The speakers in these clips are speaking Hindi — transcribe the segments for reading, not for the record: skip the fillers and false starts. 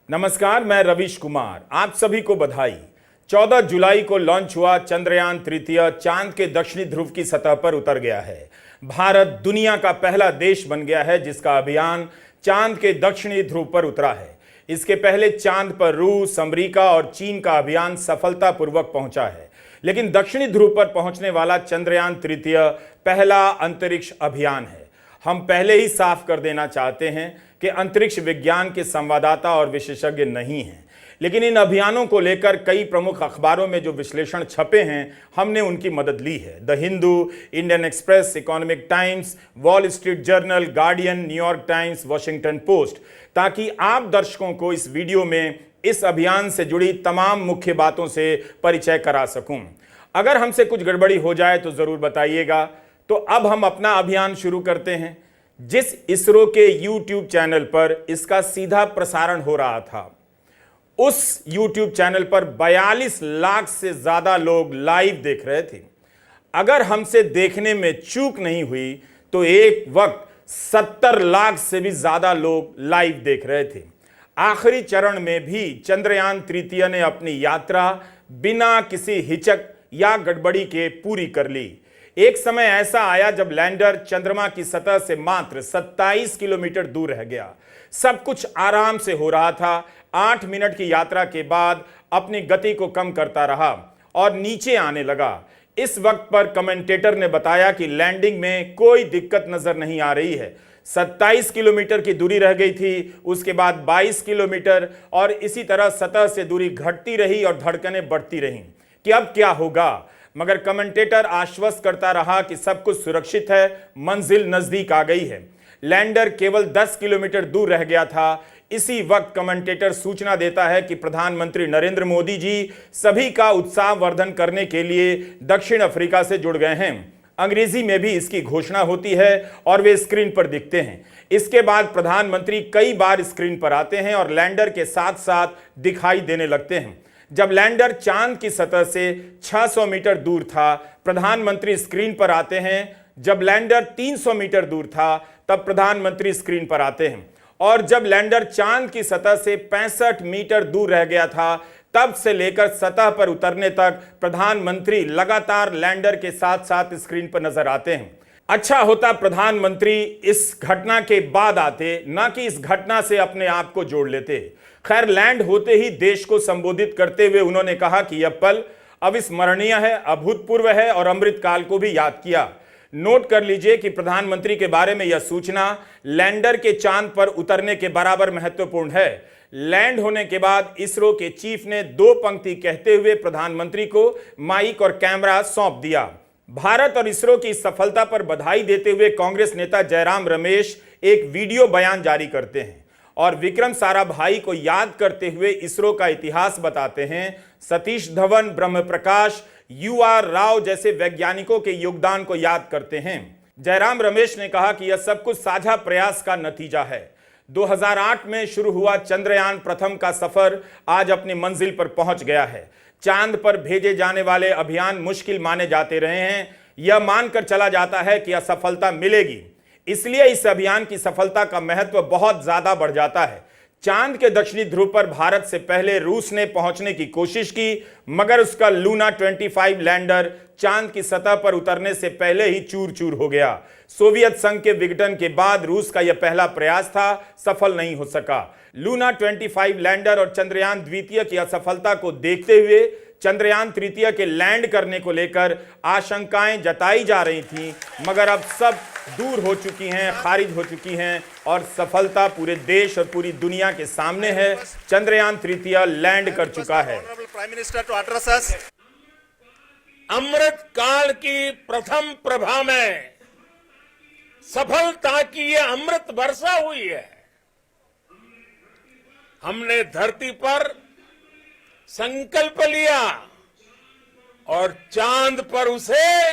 नमस्कार, मैं रवीश कुमार। आप सभी को बधाई। 14 जुलाई को लॉन्च हुआ चंद्रयान तृतीय चांद के दक्षिणी ध्रुव की सतह पर उतर गया है। भारत दुनिया का पहला देश बन गया है जिसका अभियान चांद के दक्षिणी ध्रुव पर उतरा है। इसके पहले चांद पर रूस, अमेरिका और चीन का अभियान सफलतापूर्वक पहुंचा है, लेकिन दक्षिणी ध्रुव पर पहुंचने वाला चंद्रयान तृतीय पहला अंतरिक्ष अभियान है। हम पहले ही साफ कर देना चाहते हैं कि अंतरिक्ष विज्ञान के संवाददाता और विशेषज्ञ नहीं हैं, लेकिन इन अभियानों को लेकर कई प्रमुख अखबारों में जो विश्लेषण छपे हैं, हमने उनकी मदद ली है। The Hindu, Indian express, economic times, wall street journal, guardian, New York times, Washington post, ताकि आप दर्शकों को इस वीडियो में इस अभियान से जुड़ी तमाम मुख्य बातों से परिचय करा सकूं। अगर हमसे कुछ गड़बड़ी हो जाए तो जरूर बताइएगा। तो अब हम अपना अभियान शुरू करते हैं। जिस इसरो के YouTube चैनल पर इसका सीधा प्रसारण हो रहा था, उस YouTube चैनल पर 42 लाख से ज्यादा लोग लाइव देख रहे थे। अगर हमसे देखने में चूक नहीं हुई तो एक वक्त 70 लाख से भी ज्यादा लोग लाइव देख रहे थे। आखिरी चरण में भी चंद्रयान तृतीय ने अपनी यात्रा बिना किसी हिचक या गड़बड़ी के पूरी कर ली। एक समय ऐसा आया जब लैंडर चंद्रमा की सतह से मात्र 27 किलोमीटर दूर रह गया। सब कुछ आराम से हो रहा था। 8 मिनट की यात्रा के बाद अपनी गति को कम करता रहा और नीचे आने लगा। इस वक्त पर कमेंटेटर ने बताया कि लैंडिंग में कोई दिक्कत नजर नहीं आ रही है। 27 किलोमीटर की दूरी रह गई थी, उसके बाद 22 किलोमीटर, और इसी तरह सतह से दूरी घटती रही और धड़कनें बढ़ती रहीं कि अब क्या होगा। मगर कमेंटेटर आश्वस्त करता रहा कि सब कुछ सुरक्षित है, मंजिल नजदीक आ गई है। लैंडर केवल 10 किलोमीटर दूर रह गया था। इसी वक्त कमेंटेटर सूचना देता है कि प्रधानमंत्री नरेंद्र मोदी जी सभी का उत्साह वर्धन करने के लिए दक्षिण अफ्रीका से जुड़ गए हैं। अंग्रेजी में भी इसकी घोषणा होती है और वे स्क्रीन पर दिखते हैं। इसके बाद प्रधानमंत्री कई बार स्क्रीन पर आते हैं और लैंडर के साथ साथ दिखाई देने लगते हैं। जब लैंडर चांद की सतह से 600 मीटर दूर था, प्रधानमंत्री स्क्रीन पर आते हैं। जब लैंडर 300 मीटर दूर था, तब प्रधानमंत्री स्क्रीन पर आते हैं। और जब लैंडर चांद की सतह से 65 मीटर दूर रह गया था, तब से लेकर सतह पर उतरने तक प्रधानमंत्री लगातार लैंडर के साथ साथ स्क्रीन पर नजर आते हैं। अच्छा होता प्रधानमंत्री इस घटना के बाद आते, ना कि इस घटना से अपने आप को जोड़ लेते। खैर, लैंड होते ही देश को संबोधित करते हुए उन्होंने कहा कि यह पल अविस्मरणीय है, अभूतपूर्व है और अमृतकाल को भी याद किया। नोट कर लीजिए कि प्रधानमंत्री के बारे में यह सूचना लैंडर के चांद पर उतरने के बराबर महत्वपूर्ण है। लैंड होने के बाद इसरो के चीफ ने 2 पंक्ति कहते हुए प्रधानमंत्री को माइक और कैमरा सौंप दिया। भारत और इसरो की सफलता पर बधाई देते हुए कांग्रेस नेता जयराम रमेश एक वीडियो बयान जारी करते हैं और विक्रम साराभाई को याद करते हुए इसरो का इतिहास बताते हैं। सतीश धवन, ब्रह्म प्रकाश, UR राव जैसे वैज्ञानिकों के योगदान को याद करते हैं। जयराम रमेश ने कहा कि यह सब कुछ साझा प्रयास का नतीजा है। 2008 में शुरू हुआ चंद्रयान प्रथम का सफर आज अपनी मंजिल पर पहुंच गया है। चांद पर भेजे जाने वाले अभियान मुश्किल माने जाते रहे हैं। यह मानकर चला जाता है कि असफलता मिलेगी, इसलिए इस अभियान की सफलता का महत्व बहुत ज्यादा बढ़ जाता है। चांद के दक्षिणी ध्रुव पर भारत से पहले रूस ने पहुंचने की कोशिश की, मगर उसका लूना 25 लैंडर चांद की सतह पर उतरने से पहले ही चूर चूर हो गया। सोवियत संघ के विघटन के बाद रूस का यह पहला प्रयास था, सफल नहीं हो सका। लूना 25 लैंडर और चंद्रयान द्वितीय की असफलता को देखते हुए चंद्रयान तृतीय के लैंड करने को लेकर आशंकाएं जताई जा रही थी, मगर अब सब दूर हो चुकी हैं, खारिज हो चुकी हैं और सफलता पूरे देश और पूरी दुनिया के सामने है। चंद्रयान तृतीय लैंड कर चुका है। अमृत काल की प्रथम प्रभा में सफलता की यह अमृत वर्षा हुई है। हमने धरती पर संकल्प लिया और चांद पर उसे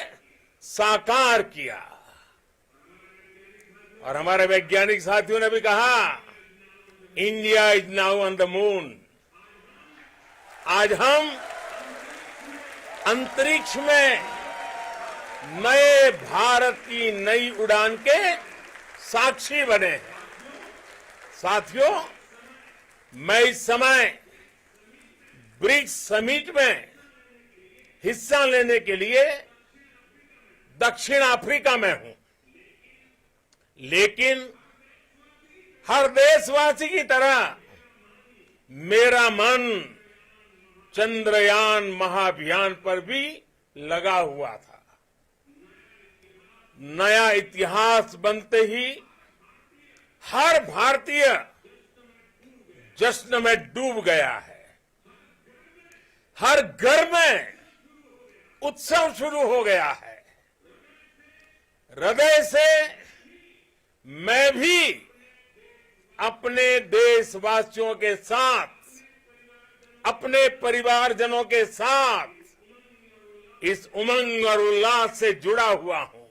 साकार किया। और हमारे वैज्ञानिक साथियों ने भी कहा, India is now on the moon. आज हम अंतरिक्ष में नए भारत की नई उड़ान के साक्षी बने हैं। साथियों, मैं इस समय ब्रिक्स समिट में हिस्सा लेने के लिए दक्षिण अफ्रीका में हूं, लेकिन हर देशवासी की तरह मेरा मन चंद्रयान महाअभियान पर भी लगा हुआ था। नया इतिहास बनते ही हर भारतीय जश्न में डूब गया है। हर घर में उत्सव शुरू हो गया है। हृदय से मैं भी अपने देशवासियों के साथ, अपने परिवारजनों के साथ इस उमंग और उल्लास से जुड़ा हुआ हूं।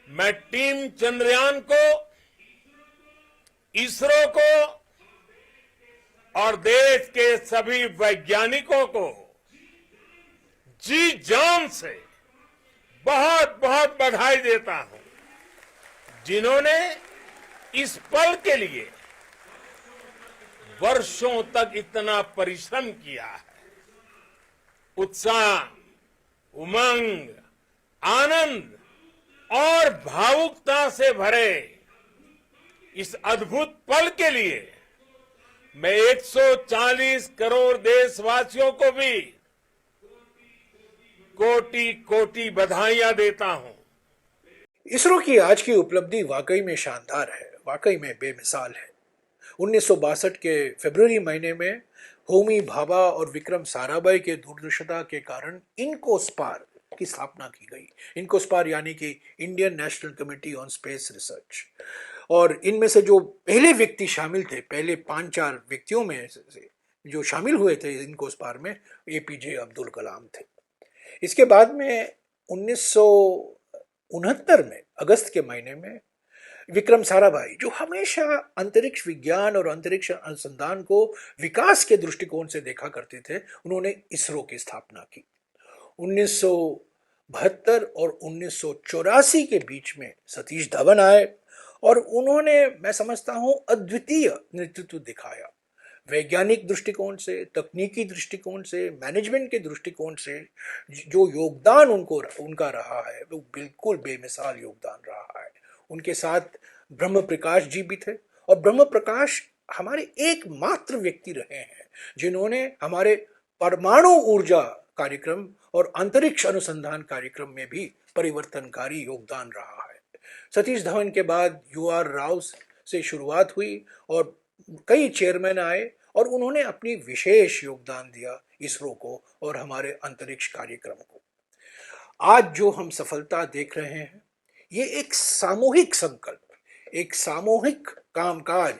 मैं टीम चंद्रयान को, इसरो को और देश के सभी वैज्ञानिकों को जी जान से बहुत बहुत बधाई देता हूं, जिन्होंने इस पल के लिए वर्षों तक इतना परिश्रम किया है। उत्साह, उमंग, आनंद और भावुकता से भरे इस अद्भुत पल के लिए मैं 140 करोड़ देशवासियों को भी कोटि कोटि बधाइयां देता हूं। इसरो की आज की उपलब्धि वाकई में शानदार है, वाकई में बेमिसाल है। 1962 के फरवरी महीने में होमी भाभा और विक्रम साराभाई के दूरदर्शिता के कारण इनकोस्पार की स्थापना की गई। इनकोस्पार यानी कि Indian national committee on space research. और इनमें से जो पहले व्यक्ति शामिल थे, पहले 5-4 व्यक्तियों में से जो शामिल हुए थे इनकोस्पार में, एपीजे अब्दुल कलाम थे। इसके बाद में 1969 में अगस्त के महीने में विक्रम साराभाई, जो हमेशा अंतरिक्ष विज्ञान और अंतरिक्ष अनुसंधान को विकास के दृष्टिकोण से देखा करते थे, उन्होंने इसरो की स्थापना की। 1972 और 1984 के बीच में सतीश धवन आए और उन्होंने, मैं समझता हूं, अद्वितीय नेतृत्व दिखाया। वैज्ञानिक दृष्टिकोण से, तकनीकी दृष्टिकोण से, मैनेजमेंट के दृष्टिकोण से जो योगदान उनका रहा है वो बिल्कुल बेमिसाल योगदान रहा है। उनके साथ ब्रह्म प्रकाश जी भी थे और ब्रह्म प्रकाश हमारे एकमात्र व्यक्ति रहे हैं जिन्होंने हमारे परमाणु ऊर्जा कार्यक्रम और अंतरिक्ष अनुसंधान कार्यक्रम में भी परिवर्तनकारी योगदान रहा है। सतीश धवन के बाद UR राव से शुरुआत हुई और कई चेयरमैन आए और उन्होंने अपनी विशेष योगदान दिया इसरो को और हमारे अंतरिक्ष कार्यक्रम को। आज जो हम सफलता देख रहे हैं, ये एक सामूहिक संकल्प, एक सामूहिक कामकाज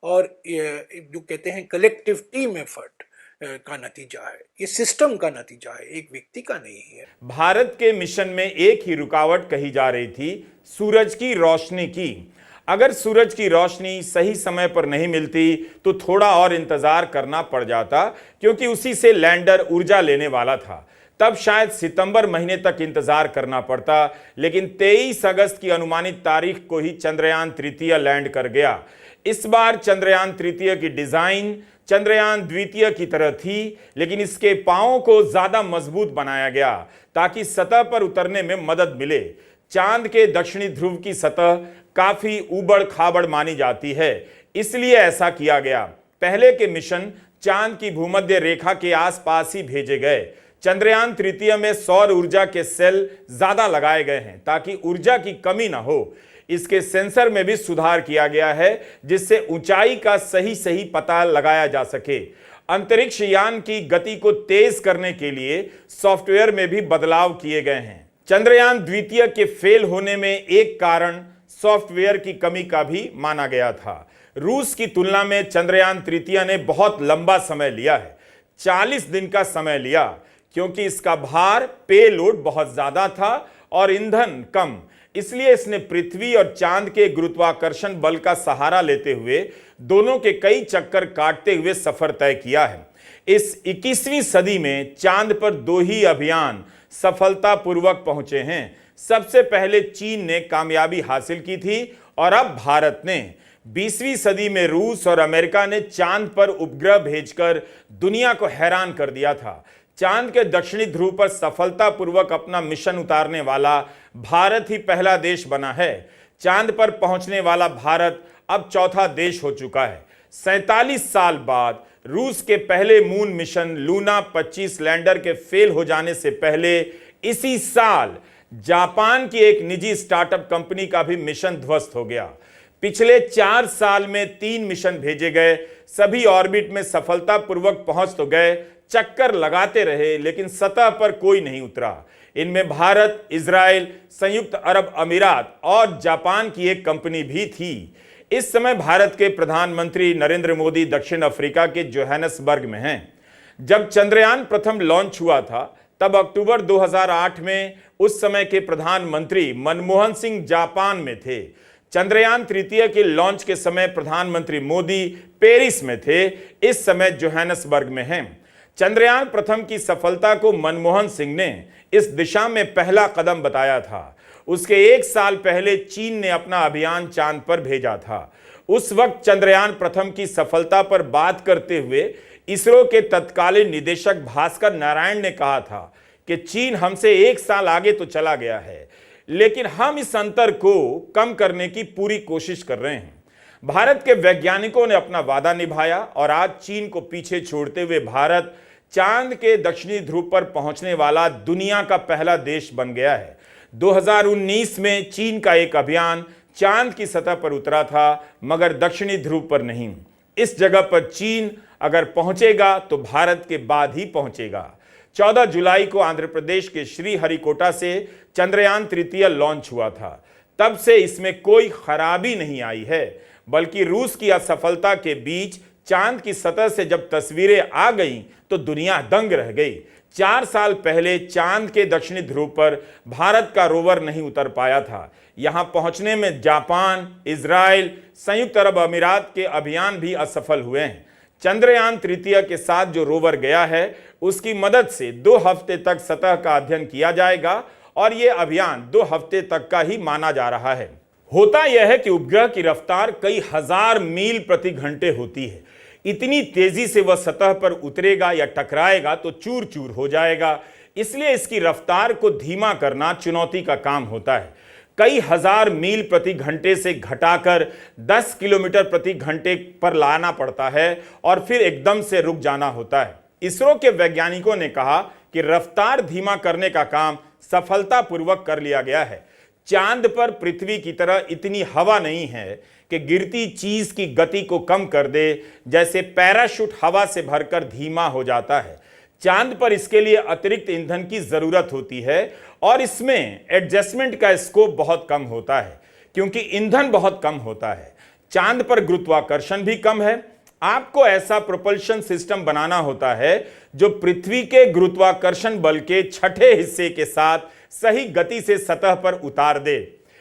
और जो कहते हैं कलेक्टिव टीम एफर्ट का नतीजा है। ये सिस्टम का नतीजा है, एक व्यक्ति का नहीं है। भारत के मिशन में एक ही रुकावट कही जा रही थी, सूरज की रोशनी की। अगर सूरज की रोशनी सही समय पर नहीं मिलती तो थोड़ा और इंतजार करना पड़ जाता, क्योंकि उसी से लैंडर ऊर्जा लेने वाला था। तब शायद सितंबर महीने तक इंतजार करना पड़ता, लेकिन 23 अगस्त की अनुमानित तारीख को ही चंद्रयान तृतीय लैंड कर गया। इस बार चंद्रयान तृतीय की डिजाइन चंद्रयान द्वितीय की तरह थी, लेकिन इसके पांवों को ज्यादा मजबूत बनाया गया ताकि सतह पर उतरने में मदद मिले। चांद के दक्षिणी ध्रुव की सतह काफी उबड़ खाबड़ मानी जाती है, इसलिए ऐसा किया गया। पहले के मिशन चांद की भूमध्य रेखा के आसपास ही भेजे गए। चंद्रयान तृतीय में सौर ऊर्जा के सेल ज्यादा लगाए गए हैं ताकि ऊर्जा की कमी ना हो। इसके सेंसर में भी सुधार किया गया है, जिससे ऊंचाई का सही पता लगाया जा सके। अंतरिक्ष यान की गति को तेज करने के लिए सॉफ्टवेयर में भी बदलाव किए गए हैं। चंद्रयान द्वितीय के फेल होने में एक कारण सॉफ्टवेयर की कमी का भी माना गया था। रूस की तुलना में चंद्रयान तृतीय ने बहुत लंबा समय लिया है, 40 दिन का समय लिया, क्योंकि इसका भार, पेलोड बहुत ज्यादा था और ईंधन कम। इसलिए इसने पृथ्वी और चांद के गुरुत्वाकर्षण बल का सहारा लेते हुए दोनों के कई चक्कर काटते हुए सफर तय किया है। इस 21वीं सदी में चांद पर 2 ही अभियान सफलतापूर्वक पहुंचे हैं। सबसे पहले चीन ने कामयाबी हासिल की थी और अब भारत ने। 20वीं सदी में रूस और अमेरिका ने चांद पर उपग्रह भेजकर दुनिया को हैरान कर दिया था। चांद के दक्षिणी ध्रुव पर सफलतापूर्वक अपना मिशन उतारने वाला भारत ही पहला देश बना है। चांद पर पहुंचने वाला भारत अब चौथा देश हो चुका है। 47 साल बाद रूस के पहले मून मिशन लूना 25 लैंडर के फेल हो जाने से पहले इसी साल जापान की एक निजी स्टार्टअप कंपनी का भी मिशन ध्वस्त हो गया। पिछले 4 साल में 3 मिशन भेजे गए, सभी ऑर्बिट में सफलतापूर्वक पहुंच तो गए, चक्कर लगाते रहे, लेकिन सतह पर कोई नहीं उतरा। इनमें भारत, इजराइल, संयुक्त अरब अमीरात और जापान की एक कंपनी भी थी। इस समय भारत के प्रधानमंत्री नरेंद्र मोदी दक्षिण अफ्रीका के जोहानिसबर्ग में हैं। जब चंद्रयान प्रथम लॉन्च हुआ था तब अक्टूबर 2008 में उस समय के प्रधानमंत्री मनमोहन सिंह जापान में थे। चंद्रयान तृतीय के लॉन्च के समय प्रधानमंत्री मोदी पेरिस में थे, इस समय जोहानिसबर्ग में हैं। चंद्रयान प्रथम की सफलता को मनमोहन सिंह ने इस दिशा में पहला कदम बताया था। उसके 1 साल पहले चीन ने अपना अभियान चांद पर भेजा था। उस वक्त चंद्रयान प्रथम की सफलता पर बात करते हुए इसरो के तत्कालीन निदेशक भास्कर नारायण ने कहा था कि चीन हमसे 1 साल आगे तो चला गया है, लेकिन हम इस अंतर को कम करने की पूरी कोशिश कर रहे हैं। भारत के वैज्ञानिकों ने अपना वादा निभाया और आज चीन को पीछे छोड़ते हुए भारत चांद के दक्षिणी ध्रुव पर पहुंचने वाला दुनिया का पहला देश बन गया है। 2019 में चीन का एक अभियान चांद की सतह पर उतरा था, मगर दक्षिणी ध्रुव पर नहीं। इस जगह पर चीन अगर पहुंचेगा तो भारत के बाद ही पहुंचेगा। 14 जुलाई को आंध्र प्रदेश के श्रीहरिकोटा से चंद्रयान तृतीय लॉन्च हुआ था। तब से इसमें कोई खराबी नहीं आई है, बल्कि रूस की असफलता के बीच चांद की सतह से जब तस्वीरें आ गईं तो दुनिया दंग रह गई। 4 साल पहले चांद के दक्षिणी ध्रुव पर भारत का रोवर नहीं उतर पाया था। यहां पहुंचने में जापान, इजराइल, संयुक्त अरब अमीरात के अभियान भी असफल हुए हैं। चंद्रयान तृतीय के साथ जो रोवर गया है उसकी मदद से 2 हफ्ते तक सतह का अध्ययन किया जाएगा और यह अभियान 2 हफ्ते तक का ही माना जा रहा है। होता यह है कि उपग्रह की रफ्तार कई हजार मील प्रति घंटे होती है। इतनी तेजी से वह सतह पर उतरेगा या टकराएगा तो चूर चूर हो जाएगा। इसलिए इसकी रफ्तार को धीमा करना चुनौती का काम होता है। कई हजार मील प्रति घंटे से घटाकर 10 किलोमीटर प्रति घंटे पर लाना पड़ता है और फिर एकदम से रुक जाना होता है। इसरो के वैज्ञानिकों ने कहा कि रफ्तार धीमा करने का काम सफलतापूर्वक कर लिया गया है। चांद पर पृथ्वी की तरह इतनी हवा नहीं है कि गिरती चीज की गति को कम कर दे, जैसे पैराशूट हवा से भरकर धीमा हो जाता है। चांद पर इसके लिए अतिरिक्त ईंधन की जरूरत होती है और इसमें एडजस्टमेंट का स्कोप बहुत कम होता है, क्योंकि ईंधन बहुत कम होता है। चांद पर गुरुत्वाकर्षण भी कम है। आपको ऐसा प्रोपल्शन सिस्टम बनाना होता है जो पृथ्वी के गुरुत्वाकर्षण बल के छठे हिस्से के साथ सही गति से सतह पर उतार दे।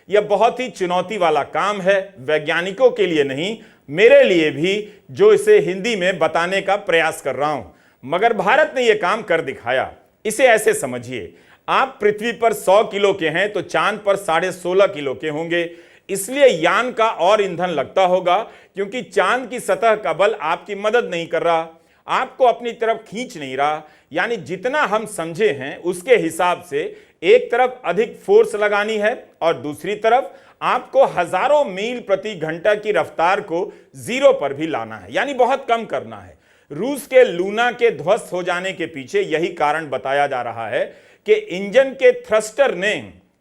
यह बहुत ही चुनौती वाला काम है, वैज्ञानिकों के लिए नहीं, मेरे लिए भी, जो इसे हिंदी में बताने का प्रयास कर रहा हूं। मगर भारत ने यह काम कर दिखाया। इसे ऐसे समझिए, आप पृथ्वी पर 100 किलो के हैं तो चांद पर 16.5 किलो के होंगे। इसलिए यान का और ईंधन लगता होगा, क्योंकि चांद की सतह का बल आपकी मदद नहीं कर रहा, आपको अपनी तरफ खींच नहीं रहा। यानी जितना हम समझे हैं उसके हिसाब से एक तरफ अधिक फोर्स लगानी है और दूसरी तरफ आपको हजारों मील प्रति घंटा की रफ्तार को 0 पर भी लाना है, यानी बहुत कम करना है। रूस के लूना के ध्वस्त हो जाने के पीछे यही कारण बताया जा रहा है कि इंजन के थ्रस्टर ने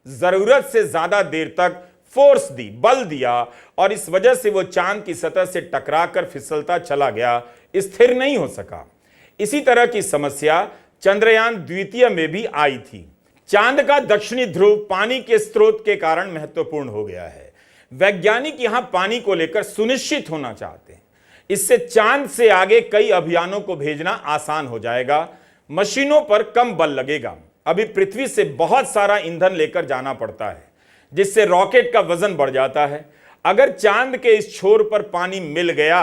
जरूरत से ज्यादा देर तक फोर्स दी, बल दिया, और इस वजह से वो चांद की सतह से टकराकर फिसलता चला गया, स्थिर नहीं हो सका। इसी तरह की समस्या चंद्रयान द्वितीय में भी आई थी। चांद का दक्षिणी ध्रुव पानी के स्रोत के कारण महत्वपूर्ण हो गया है। वैज्ञानिक यहां पानी को लेकर सुनिश्चित होना चाहते हैं। इससे चांद से आगे कई अभियानों को भेजना आसान हो जाएगा। मशीनों पर कम बल लगेगा। अभी पृथ्वी से बहुत सारा ईंधन लेकर जाना पड़ता है, जिससे रॉकेट का वजन बढ़ जाता है। अगर चांद के इस छोर पर पानी मिल गया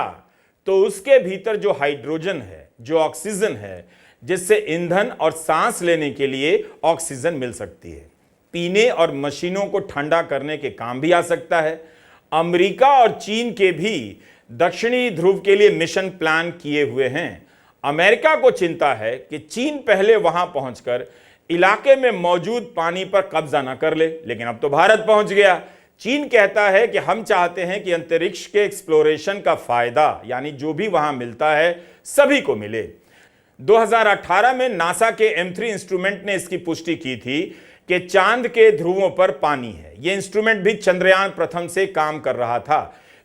तो उसके भीतर जो हाइड्रोजन है, जो ऑक्सीजन है, जिससे ईंधन और सांस लेने के लिए ऑक्सीजन मिल सकती है, पीने और मशीनों को ठंडा करने के काम भी आ सकता है। अमेरिका और चीन के भी दक्षिणी ध्रुव के लिए मिशन प्लान किए हुए हैं। अमेरिका को चिंता है कि चीन पहले वहां पहुंचकर इलाके में मौजूद पानी पर कब्जा न कर ले, लेकिन अब तो भारत पहुंच गया। चीन कहता है कि हम चाहते हैं कि अंतरिक्ष के एक्सप्लोरेशन का फायदा यानी जो भी वहां मिलता है सभी को मिले। 2018 में नासा के M3 इंस्ट्रूमेंट ने इसकी पुष्टि की थी कि चांद के ध्रुवों पर पानी है। यह इंस्ट्रूमेंट भी चंद्रयान प्रथम से काम कर रहा था।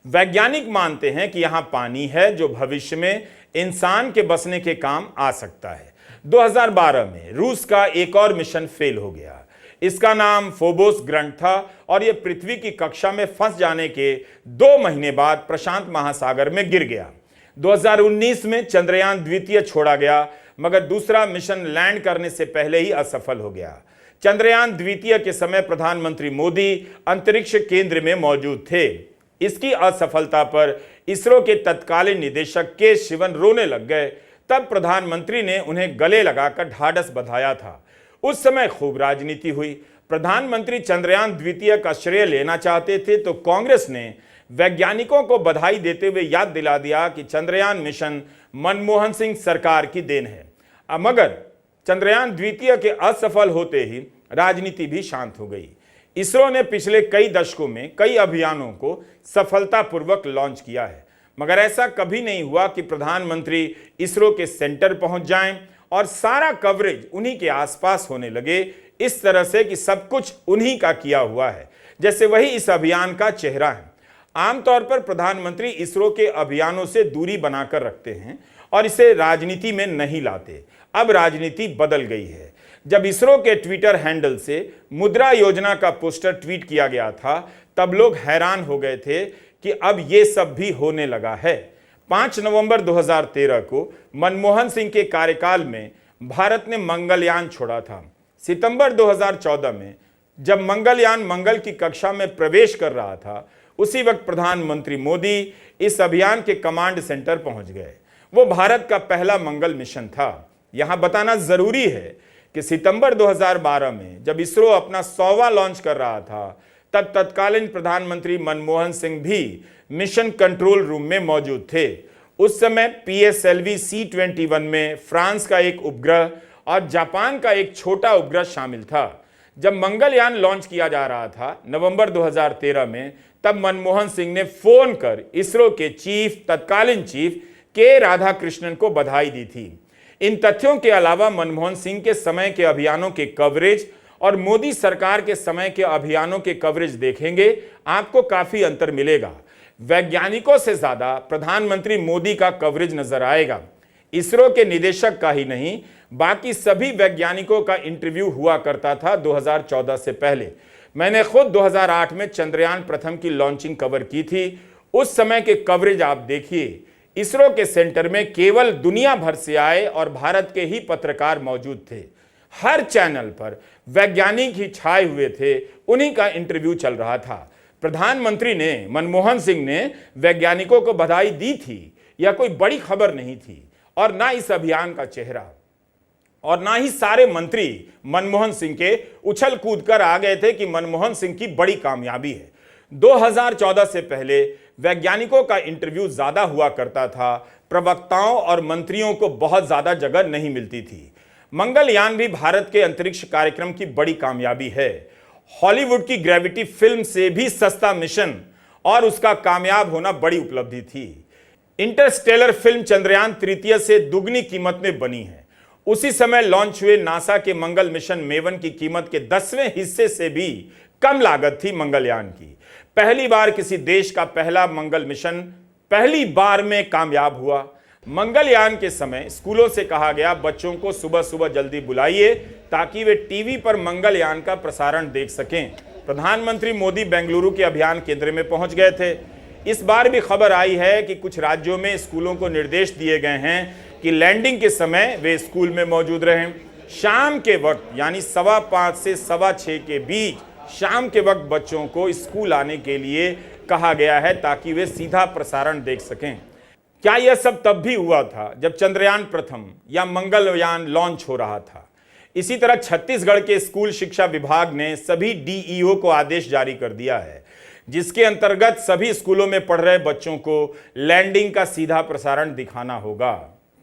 वैज्ञानिक मानते हैं कि यहां पानी है जो भविष्य में इंसान के बसने के काम आ सकता है। 2012 में रूस का एक और मिशन फेल हो गया। इसका नाम फोबोस ग्रंट था और यह पृथ्वी की कक्षा में फंस जाने के 2 महीने बाद प्रशांत महासागर में गिर गया। 2019 में चंद्रयान द्वितीय छोड़ा गया, मगर दूसरा मिशन लैंड करने से पहले ही असफल हो गया। चंद्रयान द्वितीय के समय प्रधानमंत्री मोदी अंतरिक्ष केंद्र में मौजूद थे। इसकी असफलता पर इसरो के तत्कालीन निदेशक के शिवन रोने लग गए। तब प्रधानमंत्री ने उन्हें गले लगाकर ढाढ़स बंधाया था। उस समय खूब राजनीति हुई। प्रधानमंत्री चंद्रयान द्वितीय का श्रेय लेना चाहते थे तो कांग्रेस ने वैज्ञानिकों को बधाई देते हुए याद दिला दिया कि चंद्रयान मिशन मनमोहन सिंह सरकार की देन है। मगर चंद्रयान द्वितीय के असफल होते ही राजनीति भी शांत हो गई। इसरो ने पिछले कई दशकों में कई अभियानों को सफलतापूर्वक लॉन्च किया है, मगर ऐसा कभी नहीं हुआ कि प्रधानमंत्री इसरो के सेंटर पहुंच जाएं और सारा कवरेज उन्हीं के आसपास होने लगे, इस तरह से कि सब कुछ उन्हीं का किया हुआ है, जैसे वही इस अभियान का चेहरा है। आमतौर पर प्रधानमंत्री इसरो के अभियानों से दूरी बनाकर रखते हैं और इसे राजनीति में नहीं लाते। अब राजनीति बदल गई है। जब इसरो के ट्विटर हैंडल से मुद्रा योजना का पोस्टर ट्वीट किया गया था, तब लोग हैरान हो गए थे कि अब ये सब भी होने लगा है। 5 नवंबर 2013 को मनमोहन सिंह के कार्यकाल में भारत ने मंगलयान छोड़ा था। सितंबर 2014 में जब मंगलयान मंगल की कक्षा में प्रवेश कर रहा था, उसी वक्त प्रधानमंत्री मोदी इस अभियान के कमांड सेंटर पहुंच गए। वो भारत का पहला मंगल मिशन था। यहां बताना जरूरी है कि सितंबर 2012 में जब इसरो अपना 100वां लॉन्च कर रहा था, तब तत्कालीन प्रधानमंत्री मनमोहन सिंह भी मिशन कंट्रोल रूम में मौजूद थे। उस समय PSLV C-21 में फ्रांस का एक उपग्रह और जापान का एक छोटा उपग्रह शामिल था। जब मंगलयान लॉन्च किया जा रहा था नवंबर 2013 में, तब मनमोहन सिंह ने फोन कर इसरो के तत्कालीन चीफ के राधाकृष्णन को बधाई दी थी। इन तथ्यों के अलावा मनमोहन सिंह के समय के अभियानों के कवरेज और मोदी सरकार के समय के अभियानों के कवरेज देखेंगे, आपको काफी अंतर मिलेगा। वैज्ञानिकों से ज्यादा प्रधानमंत्री मोदी का कवरेज नजर आएगा। इसरो के निदेशक का ही नहीं, बाकी सभी वैज्ञानिकों का इंटरव्यू हुआ करता था 2014 से पहले। मैंने खुद 2008 में चंद्रयान प्रथम की लॉन्चिंग कवर की थी। उस समय के कवरेज आप देखिए। इसरो के सेंटर में केवल दुनिया भर से आए और भारत के ही पत्रकार मौजूद थे। हर चैनल पर वैज्ञानिक ही छाए हुए थे, उन्हीं का इंटरव्यू चल रहा था। प्रधानमंत्री ने, मनमोहन सिंह ने वैज्ञानिकों को बधाई दी थी, यह कोई बड़ी खबर नहीं थी, और ना इस अभियान का चेहरा, और ना ही सारे मंत्री मनमोहन सिंह के उछल कूद कर आ गए थे कि मनमोहन सिंह की बड़ी कामयाबी है। 2014 से पहले वैज्ञानिकों का इंटरव्यू ज्यादा हुआ करता था। प्रवक्ताओं और मंत्रियों को बहुत ज्यादा जगह नहीं मिलती थी। मंगलयान भी भारत के अंतरिक्ष कार्यक्रम की बड़ी कामयाबी है। हॉलीवुड की ग्रेविटी फिल्म से भी सस्ता मिशन और उसका कामयाब होना बड़ी उपलब्धि थी। इंटरस्टेलर फिल्म चंद्रयान तृतीय से दुगनी कीमत में बनी है। उसी समय लॉन्च हुए नासा के मंगल मिशन मेवन की कीमत के 10वें हिस्से से भी कम लागत थी मंगलयान की। पहली बार किसी देश का पहला मंगल मिशन पहली बार में कामयाब हुआ। मंगलयान के समय स्कूलों से कहा गया, बच्चों को सुबह सुबह जल्दी बुलाइए ताकि वे टीवी पर मंगलयान का प्रसारण देख सकें। प्रधानमंत्री मोदी बेंगलुरु के अभियान केंद्र में पहुंच गए थे। इस बार भी खबर आई है कि कुछ राज्यों में स्कूलों को निर्देश दिए गए हैं कि लैंडिंग के समय वे स्कूल में मौजूद रहें। शाम के वक्त यानी 5:15 से 6:15 के बीच शाम के वक्त बच्चों को स्कूल आने के लिए कहा गया है ताकि वे सीधा प्रसारण देख सकें। क्या यह सब तब भी हुआ था जब चंद्रयान प्रथम या मंगलयान लॉन्च हो रहा था? इसी तरह छत्तीसगढ़ के स्कूल शिक्षा विभाग ने सभी DEO को आदेश जारी कर दिया है जिसके अंतर्गत सभी स्कूलों में पढ़ रहे बच्चों को लैंडिंग का सीधा प्रसारण दिखाना होगा।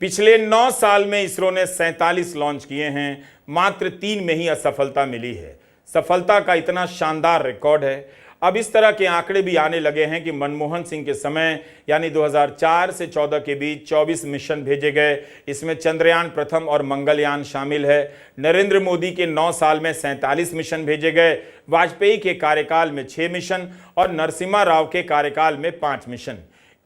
पिछले 9 साल में इसरो ने 47 लॉन्च किए हैं, मात्र 3 में ही असफलता मिली है। सफलता का इतना शानदार रिकॉर्ड है। अब इस तरह के आंकड़े भी आने लगे हैं कि मनमोहन सिंह के समय यानी 2004 से 14 के बीच 24 मिशन भेजे गए। इसमें चंद्रयान प्रथम और मंगलयान शामिल है। नरेंद्र मोदी के 9 साल में 47 मिशन भेजे गए। वाजपेयी के कार्यकाल में 6 मिशन और नरसिम्हा राव के कार्यकाल में 5 मिशन।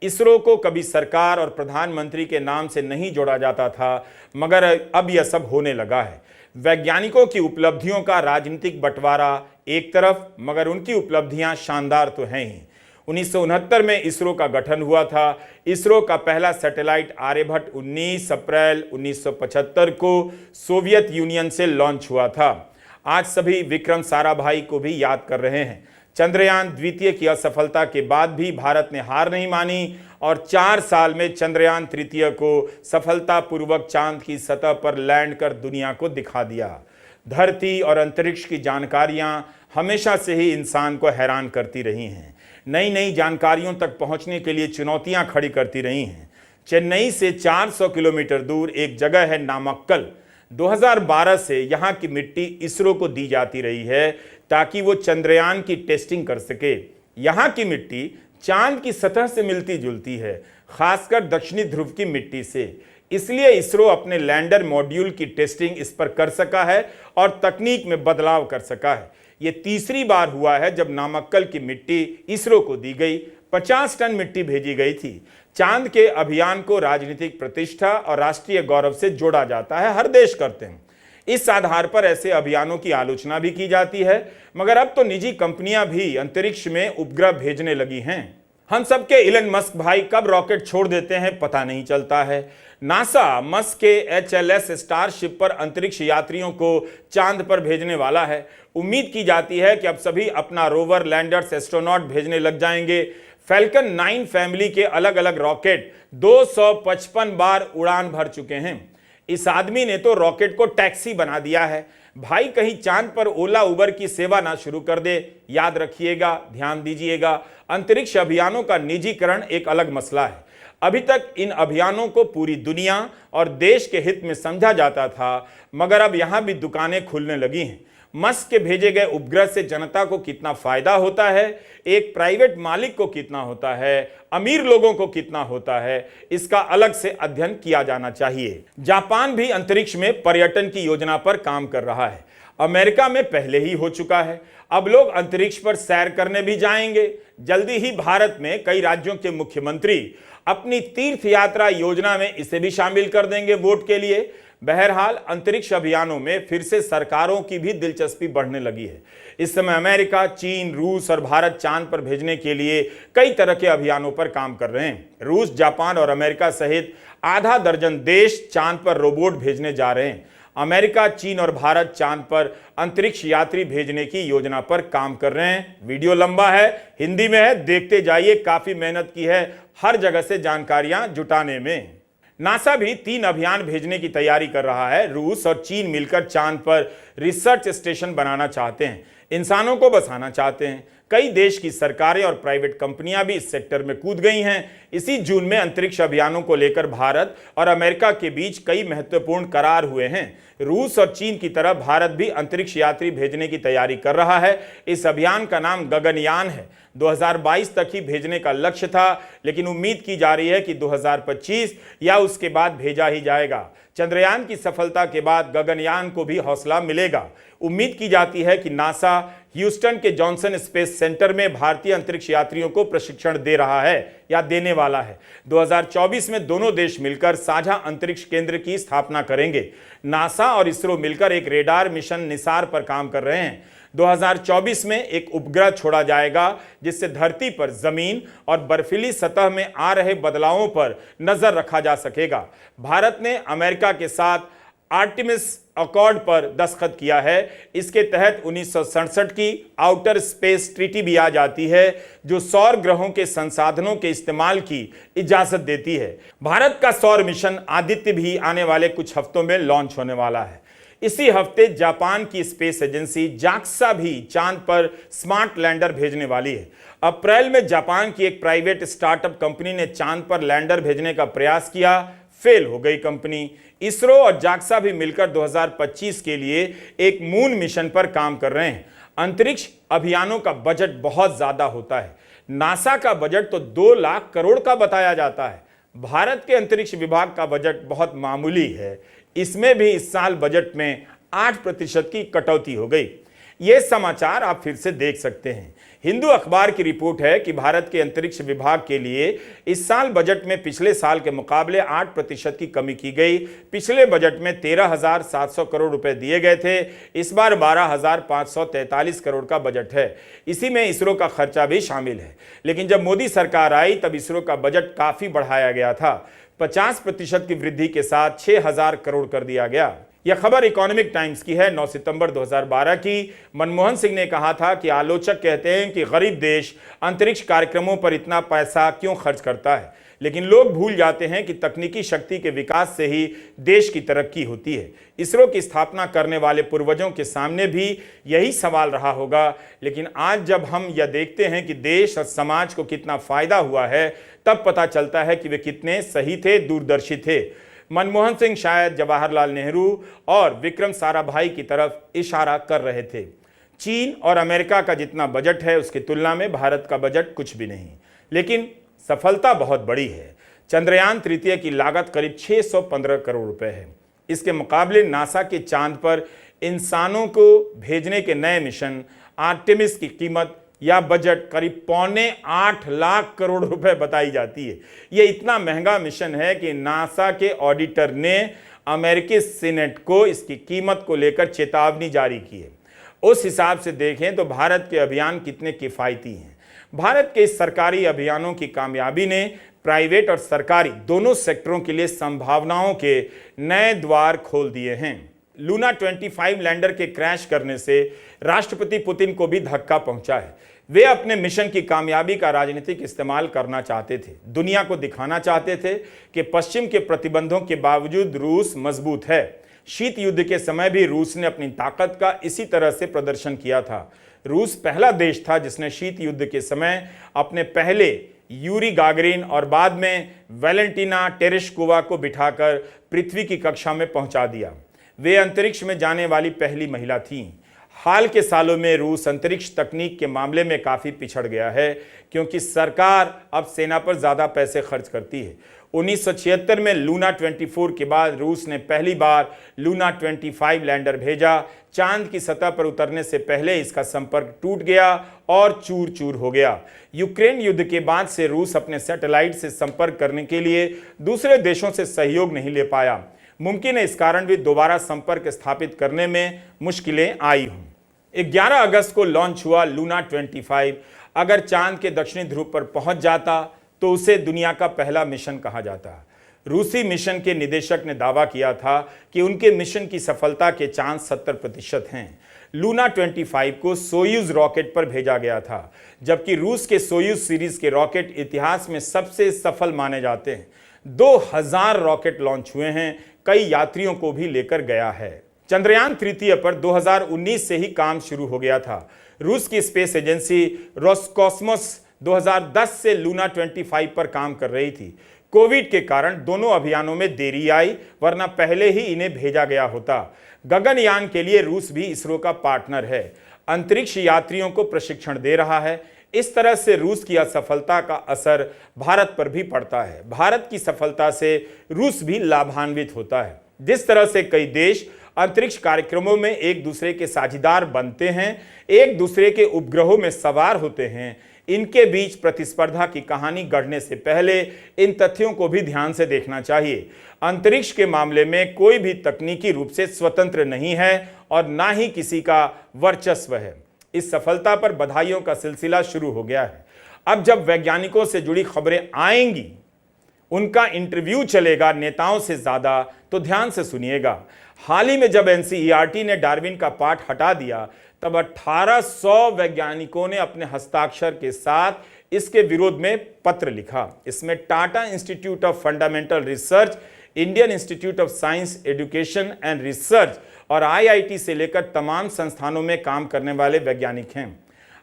इसरो को कभी सरकार और प्रधानमंत्री के नाम से नहीं जोड़ा जाता था, मगर अब यह सब होने लगा है। वैज्ञानिकों की उपलब्धियों का राजनीतिक बंटवारा एक तरफ, मगर उनकी उपलब्धियां शानदार तो हैं ही। 1969 में इसरो का गठन हुआ था। इसरो का पहला सैटेलाइट आर्यभट्ट 19 अप्रैल 1975 को सोवियत यूनियन से लॉन्च हुआ था। आज सभी विक्रम साराभाई को भी याद कर रहे हैं। चंद्रयान द्वितीय की असफलता के बाद भी भारत ने हार नहीं मानी और 4 साल में चंद्रयान तृतीय को सफलतापूर्वक चांद की सतह पर लैंड कर दुनिया को दिखा दिया। धरती और अंतरिक्ष की जानकारियां हमेशा से ही इंसान को हैरान करती रही हैं। नई नई जानकारियों तक पहुंचने के लिए चुनौतियां खड़ी करती रही हैं। चेन्नई से 400 किलोमीटर दूर एक जगह है नामक्कल। 2012 से यहां की मिट्टी इसरो को दी जाती रही है ताकि वो चंद्रयान की टेस्टिंग कर सके। यहां की मिट्टी चांद की सतह से मिलती जुलती है, खासकर दक्षिणी ध्रुव की मिट्टी से। इसलिए इसरो अपने लैंडर मॉड्यूल की टेस्टिंग इस पर कर सका है और तकनीक में बदलाव कर सका है। यह तीसरी बार हुआ है जब नामक्कल की मिट्टी इसरो को दी गई। 50 टन मिट्टी भेजी गई थी। चांद के अभियान को राजनीतिक प्रतिष्ठा और राष्ट्रीय गौरव से जोड़ा जाता है, हर देश करते हैं। इस आधार पर ऐसे अभियानों की आलोचना भी की जाती है, मगर अब तो निजी कंपनियां भी अंतरिक्ष में उपग्रह भेजने लगी हैं। हम सबके इलन मस्क भाई कब रॉकेट छोड़ देते हैं पता नहीं चलता है। नासा मस्क के HLS स्टारशिप पर अंतरिक्ष यात्रियों को चांद पर भेजने वाला है। उम्मीद की जाती है कि अब सभी अपना रोवर, लैंडर्स, एस्ट्रोनॉट भेजने लग जाएंगे। फैल्कन 9 फैमिली के अलग अलग रॉकेट 255 बार उड़ान भर चुके हैं। इस आदमी ने तो रॉकेट को टैक्सी बना दिया है। भाई कहीं चांद पर ओला उबर की सेवा ना शुरू कर दे। याद रखिएगा, ध्यान दीजिएगा, अंतरिक्ष अभियानों का निजीकरण एक अलग मसला है। अभी तक इन अभियानों को पूरी दुनिया और देश के हित में समझा जाता था, मगर अब यहां भी दुकानें खुलने लगी हैं। मस्क के भेजे गए उपग्रह से जनता को कितना फायदा होता है, एक प्राइवेट मालिक को कितना होता है, अमीर लोगों को कितना होता है, इसका अलग से अध्ययन किया जाना चाहिए। जापान भी अंतरिक्ष में पर्यटन की योजना पर काम कर रहा है। अमेरिका में पहले ही हो चुका है। अब लोग अंतरिक्ष पर सैर करने भी जाएंगे। जल्दी ही भारत में कई राज्यों के मुख्यमंत्री अपनी तीर्थ यात्रा योजना में इसे भी शामिल कर देंगे वोट के लिए। बहरहाल अंतरिक्ष अभियानों में फिर से सरकारों की भी दिलचस्पी बढ़ने लगी है। इस समय अमेरिका, चीन, रूस और भारत चांद पर भेजने के लिए कई तरह के अभियानों पर काम कर रहे हैं। रूस, जापान और अमेरिका सहित आधा दर्जन देश चांद पर रोबोट भेजने जा रहे हैं। अमेरिका, चीन और भारत चांद पर अंतरिक्ष यात्री भेजने की योजना पर काम कर रहे हैं। वीडियो लंबा है, हिंदी में है, देखते जाइए। काफी मेहनत की है हर जगह से जानकारियां जुटाने में। नासा भी 3 अभियान भेजने की तैयारी कर रहा है। रूस और चीन मिलकर चांद पर रिसर्च स्टेशन बनाना चाहते हैं, इंसानों को बसाना चाहते हैं। कई देश की सरकारें और प्राइवेट कंपनियां भी इस सेक्टर में कूद गई हैं। इसी जून में अंतरिक्ष अभियानों को लेकर भारत और अमेरिका के बीच कई महत्वपूर्ण करार हुए हैं। रूस और चीन की तरह भारत भी अंतरिक्ष यात्री भेजने की तैयारी कर रहा है। इस अभियान का नाम गगनयान है। 2022 तक ही भेजने का लक्ष्य था, लेकिन उम्मीद की जा रही है कि 2025 या उसके बाद भेजा ही जाएगा। चंद्रयान की सफलता के बाद गगनयान को भी हौसला मिलेगा। उम्मीद की जाती है कि नासा ह्यूस्टन के जॉनसन स्पेस सेंटर में भारतीय अंतरिक्ष यात्रियों को प्रशिक्षण दे रहा है या देने वाला है। 2024 में दोनों देश मिलकर साझा अंतरिक्ष केंद्र की स्थापना करेंगे। नासा और इसरो मिलकर एक रेडार मिशन निसार पर काम कर रहे हैं। 2024 में एक उपग्रह छोड़ा जाएगा जिससे धरती पर जमीन और बर्फीली सतह में आ रहे बदलावों पर नजर रखा जा सकेगा। भारत ने अमेरिका के साथ आर्टेमिस अकॉर्ड पर दस्तखत किया है। इसके तहत 1967 की आउटर स्पेस ट्रीटी भी आ जाती है, जो सौर ग्रहों के संसाधनों के इस्तेमाल की इजाजत देती है। भारत का सौर मिशन आदित्य भी आने वाले कुछ हफ्तों में लॉन्च होने वाला है। इसी हफ्ते जापान की स्पेस एजेंसी जाक्सा भी चांद पर स्मार्ट लैंडर भेजने वाली है। अप्रैल में जापान की एक प्राइवेट स्टार्टअप कंपनी ने चांद पर लैंडर भेजने का प्रयास किया, फेल हो गई कंपनी। इसरो और जाक्सा भी मिलकर 2025 के लिए एक मून मिशन पर काम कर रहे हैं। अंतरिक्ष अभियानों का बजट बहुत ज्यादा होता है। नासा का बजट तो 2 लाख करोड़ का बताया जाता है। भारत के अंतरिक्ष विभाग का बजट बहुत मामूली है। इसमें भी इस साल बजट में 8% की कटौती हो गई। यह समाचार आप फिर से देख सकते हैं। हिंदू अखबार की रिपोर्ट है कि भारत के अंतरिक्ष विभाग के लिए इस साल बजट में पिछले साल के मुकाबले 8% की कमी की गई। पिछले बजट में 13,700 करोड़ रुपए दिए गए थे। इस बार 12,543 करोड़ का बजट है। इसी में इसरो का खर्चा भी शामिल है। लेकिन जब मोदी सरकार आई तब इसरो का बजट काफी बढ़ाया गया था। 50% की वृद्धि के साथ 6,000 करोड़ कर दिया गया। यह खबर इकोनॉमिक टाइम्स की है, 9 सितंबर 2012 की। मनमोहन सिंह ने कहा था कि आलोचक कहते हैं कि गरीब देश अंतरिक्ष कार्यक्रमों पर इतना पैसा क्यों खर्च करता है, लेकिन लोग भूल जाते हैं कि तकनीकी शक्ति के विकास से ही देश की तरक्की होती है। इसरो की स्थापना करने वाले पूर्वजों के सामने भी यही सवाल रहा होगा, लेकिन आज जब हम यह देखते हैं कि देश और समाज को कितना फायदा हुआ है, तब पता चलता है कि वे कितने सही थे, दूरदर्शी थे। मनमोहन सिंह शायद जवाहरलाल नेहरू और विक्रम साराभाई की तरफ इशारा कर रहे थे। चीन और अमेरिका का जितना बजट है उसकी तुलना में भारत का बजट कुछ भी नहीं, लेकिन सफलता बहुत बड़ी है। चंद्रयान तृतीय की लागत करीब 615 करोड़ रुपए है। इसके मुकाबले नासा के चांद पर इंसानों को भेजने के नए मिशन आर्टेमिस की कीमत या बजट करीब 7.25 लाख करोड़ रुपए बताई जाती है। यह इतना महंगा मिशन है कि नासा के ऑडिटर ने अमेरिकी सीनेट को इसकी कीमत को लेकर चेतावनी जारी की है। उस हिसाब से देखें तो भारत के अभियान कितने किफायती हैं। भारत के इस सरकारी अभियानों की कामयाबी ने प्राइवेट और सरकारी दोनों सेक्टरों के लिए संभावनाओं के नए द्वार खोल दिए हैं। लूना 25 लैंडर के क्रैश करने से राष्ट्रपति पुतिन को भी धक्का पहुंचा है। वे अपने मिशन की कामयाबी का राजनीतिक इस्तेमाल करना चाहते थे। दुनिया को दिखाना चाहते थे कि पश्चिम के प्रतिबंधों के बावजूद रूस मजबूत है। शीत युद्ध के समय भी रूस ने अपनी ताकत का इसी तरह से प्रदर्शन किया था। रूस पहला देश था जिसने शीत युद्ध के समय अपने पहले यूरी गागरिन और बाद में वैलेंटिना टेरेश्कोवा को बिठाकर पृथ्वी की कक्षा में पहुंचा दिया। वे अंतरिक्ष में जाने वाली पहली महिला थीं। हाल के सालों में रूस अंतरिक्ष तकनीक के मामले में काफी पिछड़ गया है, क्योंकि सरकार अब सेना पर ज्यादा पैसे खर्च करती है। 1976 में लूना 24 के बाद रूस ने पहली बार लूना 25 लैंडर भेजा। चांद की सतह पर उतरने से पहले इसका संपर्क टूट गया और चूर चूर हो गया। यूक्रेन युद्ध के बाद से रूस अपने सैटेलाइट से संपर्क करने के लिए दूसरे देशों से सहयोग नहीं ले पाया। मुमकिन है इस कारण भी दोबारा संपर्क स्थापित करने में मुश्किलें आई हों। 11 अगस्त को लॉन्च हुआ लूना 25। अगर चांद के दक्षिणी ध्रुव पर पहुंच जाता तो उसे दुनिया का पहला मिशन कहा जाता। रूसी मिशन के निदेशक ने दावा किया था कि उनके मिशन की सफलता के चांस 70% हैं। लूना 25 को सोयूज रॉकेट पर भेजा गया था, जबकि रूस के सोयूज सीरीज के रॉकेट इतिहास में सबसे सफल माने जाते हैं। 2000 रॉकेट लॉन्च हुए हैं, कई यात्रियों को भी लेकर गया है। चंद्रयान तृतीय पर 2019 से ही काम शुरू हो गया था। रूस की स्पेस एजेंसी रोसकॉस्मोस 2010 से लूना 25 पर काम कर रही थी। कोविड के कारण दोनों अभियानों में देरी आई, वरना पहले ही इन्हें भेजा गया होता। गगनयान के लिए रूस भी इसरो का पार्टनर है, अंतरिक्ष यात्रियों को प्रशिक्षण दे रहा है। इस तरह से रूस की असफलता का असर भारत पर भी पड़ता है। भारत की सफलता से रूस भी लाभान्वित होता है। जिस तरह से कई देश अंतरिक्ष कार्यक्रमों में एक दूसरे के साझीदार बनते हैं, एक दूसरे के उपग्रहों में सवार होते हैं, इनके बीच प्रतिस्पर्धा की कहानी गढ़ने से पहले इन तथ्यों को भी ध्यान से देखना चाहिए। अंतरिक्ष के मामले में कोई भी तकनीकी रूप से स्वतंत्र नहीं है और ना ही किसी का वर्चस्व है। इस सफलता पर बधाइयों का सिलसिला शुरू हो गया है। अब जब वैज्ञानिकों से जुड़ी खबरें आएंगी, उनका इंटरव्यू चलेगा नेताओं से ज्यादा, तो ध्यान से सुनिएगा। हाल ही में जब एनसीईआरटी ने डार्विन का पाठ हटा दिया, तब 1800 वैज्ञानिकों ने अपने हस्ताक्षर के साथ इसके विरोध में पत्र लिखा। इसमें Tata institute of fundamental research, Indian institute of science education and research और आईआईटी से लेकर तमाम संस्थानों में काम करने वाले वैज्ञानिक हैं।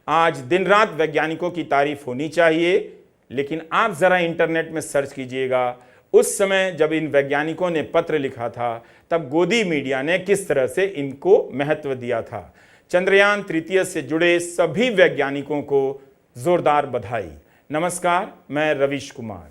आज दिन रात वैज्ञानिकों की तारीफ होनी चाहिए, लेकिन आप जरा इंटरनेट में सर्च कीजिएगा, उस समय जब इन वैज्ञानिकों ने पत्र लिखा था तब गोदी मीडिया ने किस तरह से इनको महत्व दिया था। चंद्रयान तृतीय से जुड़े सभी वैज्ञानिकों को जोरदार बधाई। नमस्कार, मैं रवीश कुमार।